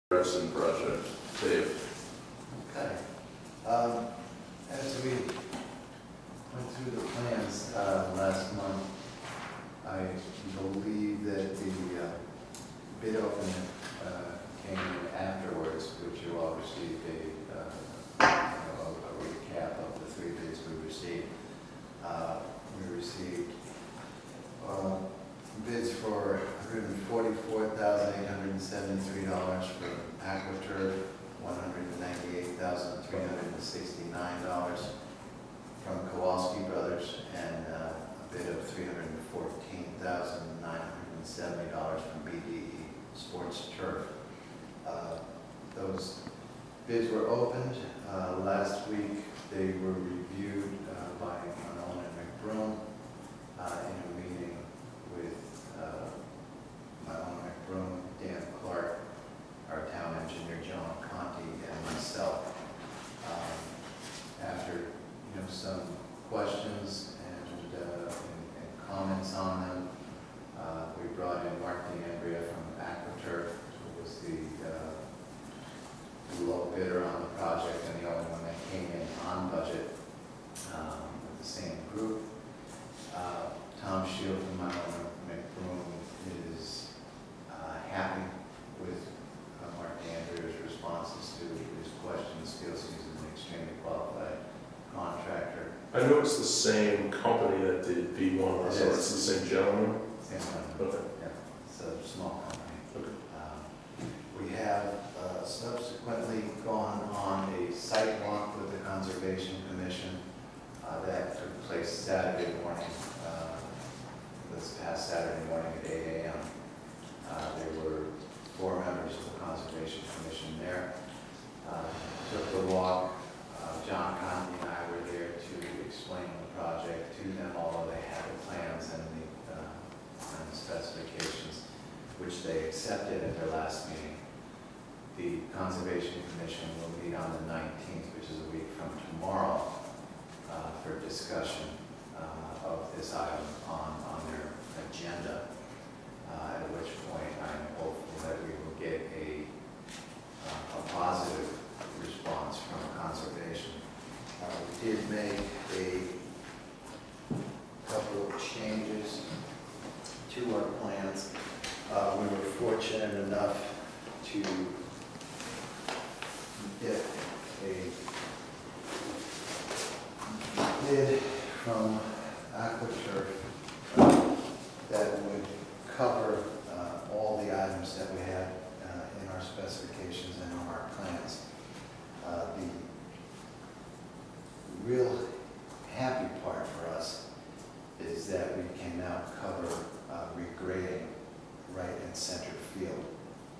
Revson project. Dave. Okay. As we went through the plans last month, I believe that the bid opening came in afterwards, which you all received a recap of the 3 bids we received. We received bids for $144,873 for AquaTurf, $198,369 from Kowalski Brothers, and a bid of $314,970 from BDE Sports Turf. Those bids were opened last week. They were reviewed by Manone and McBroom in a meeting with Manone, McBroom, Dan Clark, our town engineer John Conti, and myself. After some questions and comments on them, we brought in Mark DeAndrea from AquaTurf, who was the low bidder on the project and the only one that came in on budget with the same group. Tom Shield from Manone McBroom is happy with Mark DeAndrea's responses to his questions, feels he's an extremely qualified contractor. I know it's the same company that did B1, so it's the same gentleman? Same company. Okay. Yeah, it's a small company. Okay. We have subsequently gone on a site walk with the Conservation Commission that took place Saturday morning, this past Saturday morning at 8 a.m. There were 4 members of the Conservation Commission there. Took the walk. John Conti and I were there to explain the project to them, although they had the plans and the specifications, which they accepted at their last meeting. The Conservation Commission will meet on the 19th, which is a week from tomorrow, for discussion of this item on their agenda, at which point I'm hopeful that we will get a positive response from Conservation. We did make a couple of changes to our plans. We were fortunate enough to get a bid from AquaTurf that would cover all the items that we had in our specifications and on our plans. The real happy part for us is that we can now cover regrading right in center field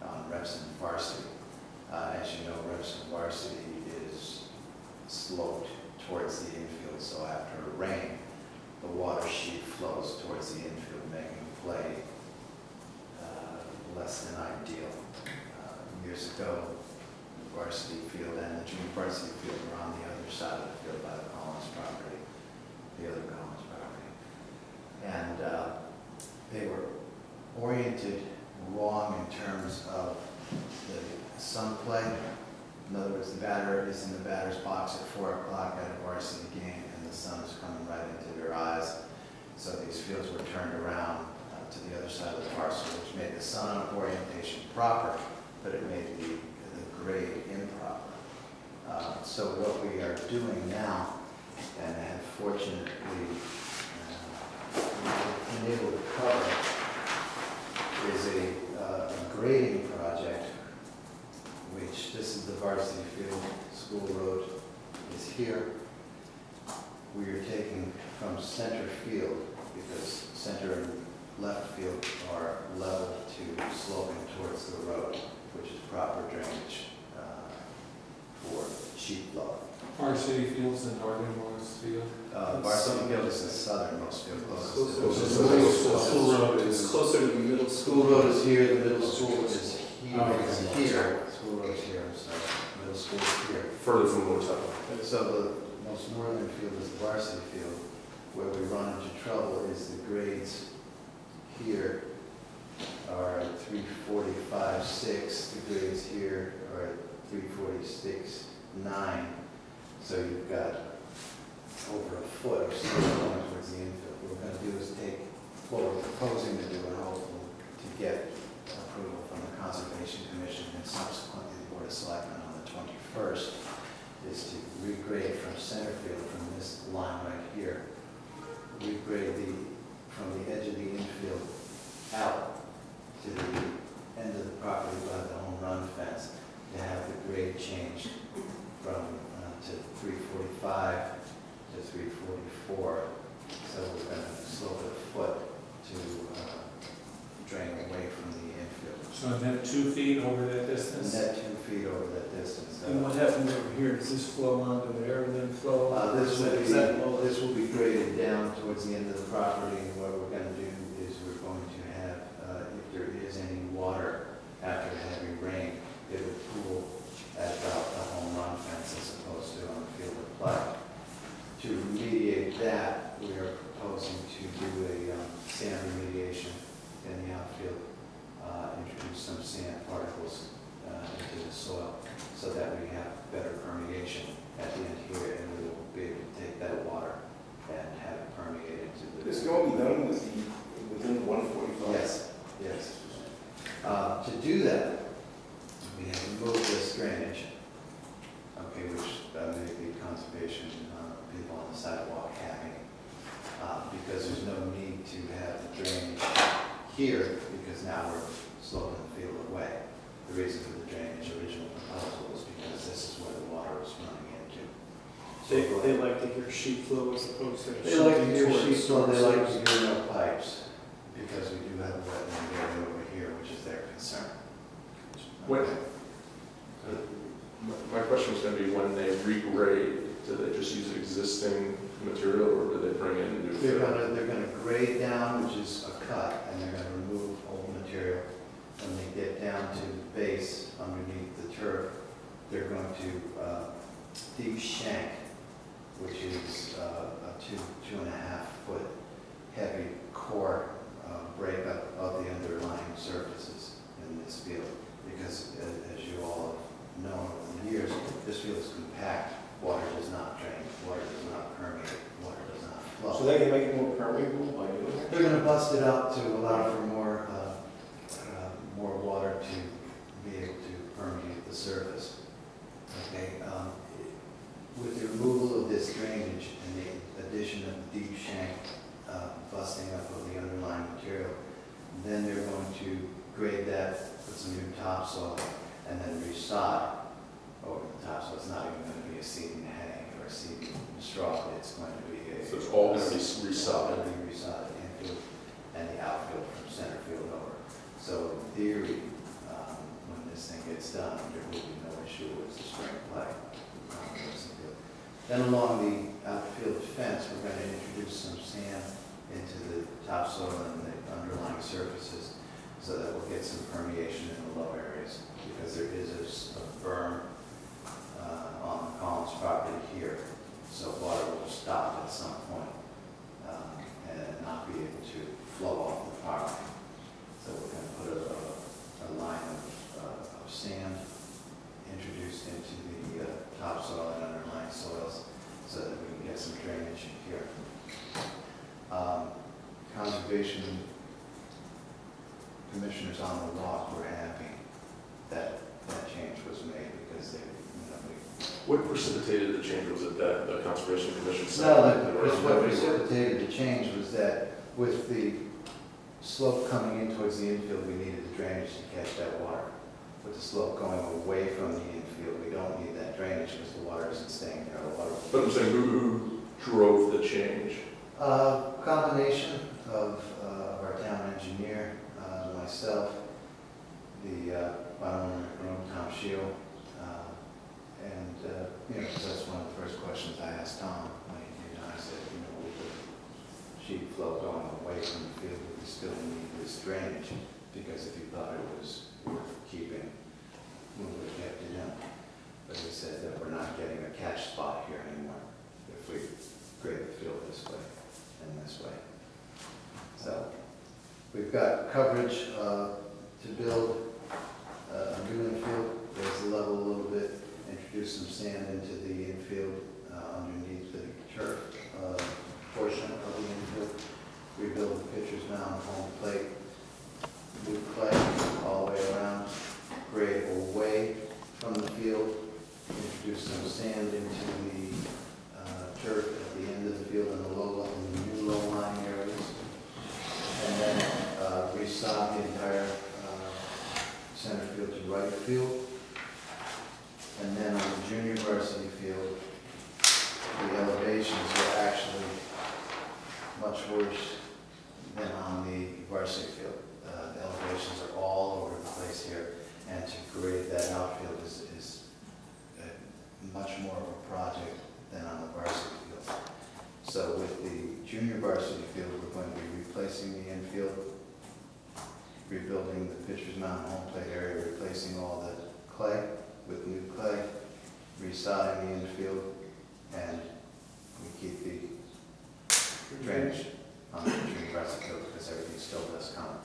on Revson Varsity. As you know, Revson Varsity is sloped towards the infield, so after a rain, the water sheet flows towards the infield, making play less than ideal. Years ago, the varsity field and the junior varsity field were on the other side of the field by the Collins property, the other Collins property. And they were oriented wrong in terms of the sun play. In other words, the batter is in the batter's box at 4 o'clock at a varsity game, and the sun is coming right into their eyes. So these fields were turned around to the other side of the parcel, which made the sun orientation proper, but it made the grade improper. So what we are doing now, and have fortunately been able to cover, is a grading project, which this is the varsity field. School Road is here. We are taking from center field, because center and left field are level to sloping towards the road, which is proper drainage for sheet flow. Varsity Field's the northernmost field. Varsity Field is the southernmost field. School Road is closer to the middle school. School Road is here, the middle school is here. School Road is here, so middle school is here. Further from Motel. So the most northern field is the varsity field. Where we run into trouble is the grades here are at 345.6, the grades here are at 346.9. So you've got over a foot or so going towards the infill. What we're going to do is take what we're proposing to do and hopefully to get approval from the Conservation Commission and subsequently the Board of Selectmen on the 21st is to regrade from center field from this line right here. Regrade from the edge of the infield out to the end of the property by the home run fence to have the grade changed from to 345 to 344. So we're going to slope it a foot to drain away from the infield. So net 2 feet over that distance? Net 2 feet over that distance. And what happens over here? Does this flow onto there and then flow? This will be graded down towards the end of the property, and what we're going to do is we're going to have, if there is any water after heavy rain, it would pool at about the home run fence as opposed to on the field of play. To remediate that, we are proposing to do a sand remediation in the outfield, introduce some sand particles into the soil so that we have better permeation at the end here, and we will be able to take that water and have it permeate into the... This can all be done within 145? Yes, yes. To do that, we have removed this drainage, okay, which may be conservation people on the sidewalk happy, because there's no need to have the drainage here, because now we're sloping the field away. The reason for the drainage original proposal was because this is where the water was running into. They like to hear sheet flow as opposed to They like to hear towards sheet flow, they storm like to sewers. hear no pipes, because we do have a wetland area over here, which is their concern. What? My question was going to be, when they regrade, do they just use existing material, or do they bring in new They're fill? gonna grade down, which is a cut, and they're gonna remove old material. When they get down to the base underneath the turf, they're going to deep shank, which is a 2.5 foot heavy core breakup of the underlying surfaces in this field. Because as you all have known over the years, this field is compact. Water does not drain, water does not permeate, water does not flow. So they can make it more permeable by doing that? They're going to bust it out to allow for more water to be able to permeate the surface. Okay, with the removal of this drainage and the addition of the deep shank busting up of the underlying material, then they're going to grade that, put some new topsoil, and then resod over the top. So it's not even going to be a seeding hay or a seeding straw. It's going to be a... So it's all going to be It's all resodded. going to be resodded, infield and the outfield from center field over. So in theory, when this thing gets done, there will be no issue with the spring play. Then along the outfield fence, we're going to introduce some sand into the topsoil and the underlying surfaces so that we'll get some permeation in the low areas, because there is a berm on the Collins property here, so water will stop at some point and not be able to flow off the property. So we're going to put a line of sand introduced into the topsoil and underlying soils so that we can get some drainage in here. Conservation commissioners on the walk were happy that that change was made, because they, What precipitated the change? Was it that the Conservation Commission said? No, that there was what no- precipitated the change was that with the slope coming in towards the infield, we needed the drainage to catch that water. With the slope going away from the infield, we don't need that drainage because the water isn't staying there. The water. But I'm saying, who drove the change? Combination of our town engineer, myself, the owner, Tom Shield, and because that's one of the first questions I asked Tom when he came down. I said, with the sheet flow going away from the field, we still need this drainage, because if you thought it was worth keeping, we would have kept it in. But he said that we're not getting a catch spot here anymore if we grade the field this way and this way. So we've got coverage of from the field, introduce some sand into the turf at the end of the field in the new low-lying areas, and then resod the entire center field to right field. And then on the junior varsity field, the elevations are actually much worse than on the varsity field. The elevations are all over the place here, and to grade that outfield is much more of a project than on the varsity field. So with the junior varsity field, we're going to be replacing the infield, rebuilding the pitcher's mound home plate area, replacing all the clay with new clay, resodding the infield, and we keep the drainage on the junior varsity field because everything still does come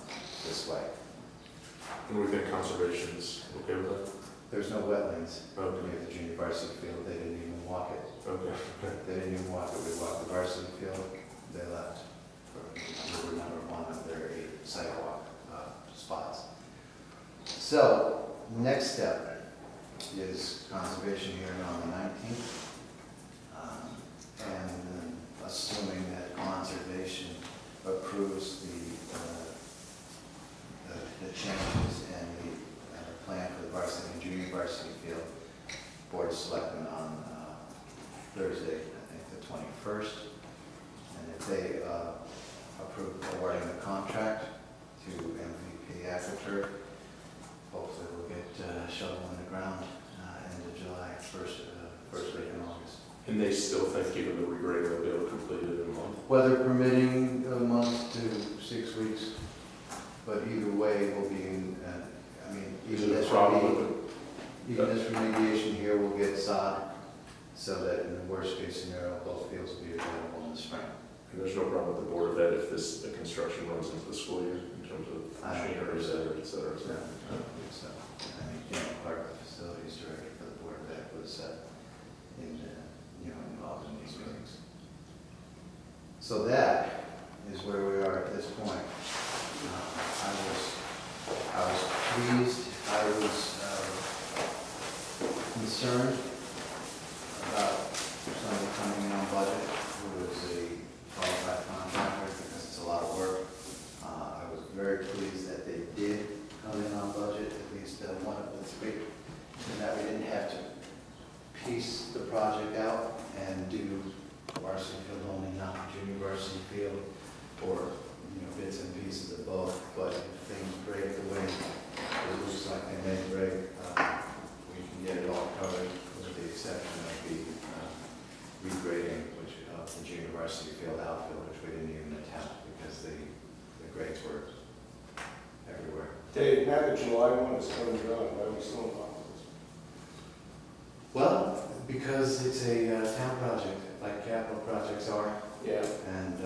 this way. And we think conservation's okay with that? There's no wetlands Okay. near the junior varsity field. They didn't even walk it. Okay. They didn't even walk it. We walked the varsity field. They left for number one of their 8 sidewalk spots. So, next step is conservation hearing on the 19th. And assuming that conservation approves the changes and the plan for the varsity and junior varsity field, Board of Selectmen on Thursday, I think the 21st. And if they approve awarding the contract to MVP AquaTurf, hopefully we'll get shovel in the ground end of July, first week in August. And they still think, given the regrading, they'll be able to complete it in a month? Weather permitting, a month to 6 weeks, but either way, we'll be in, I mean, Is even it a this problem? even this remediation here will get sod, so that in the worst case scenario, both fields will be available in the spring. And there's no problem with the Board of Ed if the construction runs into the school year in terms of machinery, et cetera, et cetera? So, I don't think so. I mean, Clark, the facilities director for the Board of Ed, was involved in these meetings. So that is where we are at this point. I was pleased. I was concerned about somebody coming in on budget who was a qualified contractor because it's a lot of work. I was very pleased that they did come in on budget, at least one of the 3, and that we didn't have to piece the project out and do varsity field only, not junior varsity field, or bits and pieces of both. But if things break the way it looks like they may break, we can get it all covered, with the exception of the regrading, of the junior varsity field outfield, which we didn't even attempt because the grades were everywhere. Dave, now that July 1 is coming around, why are we still involved with this? Well, because it's a town project, like capital projects are, Yeah. and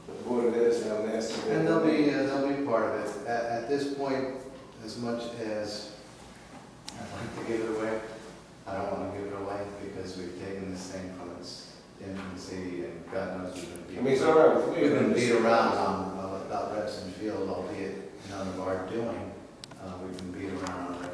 The Board of Ed is now asking. and they'll be part of it. At this point, as much as I'd like to give it away, I don't want to give it away because we've taken this thing from its infancy, and God knows I mean, it's all right with me. we've been beat around on about Revson Field, albeit none of our doing. We've been beat around on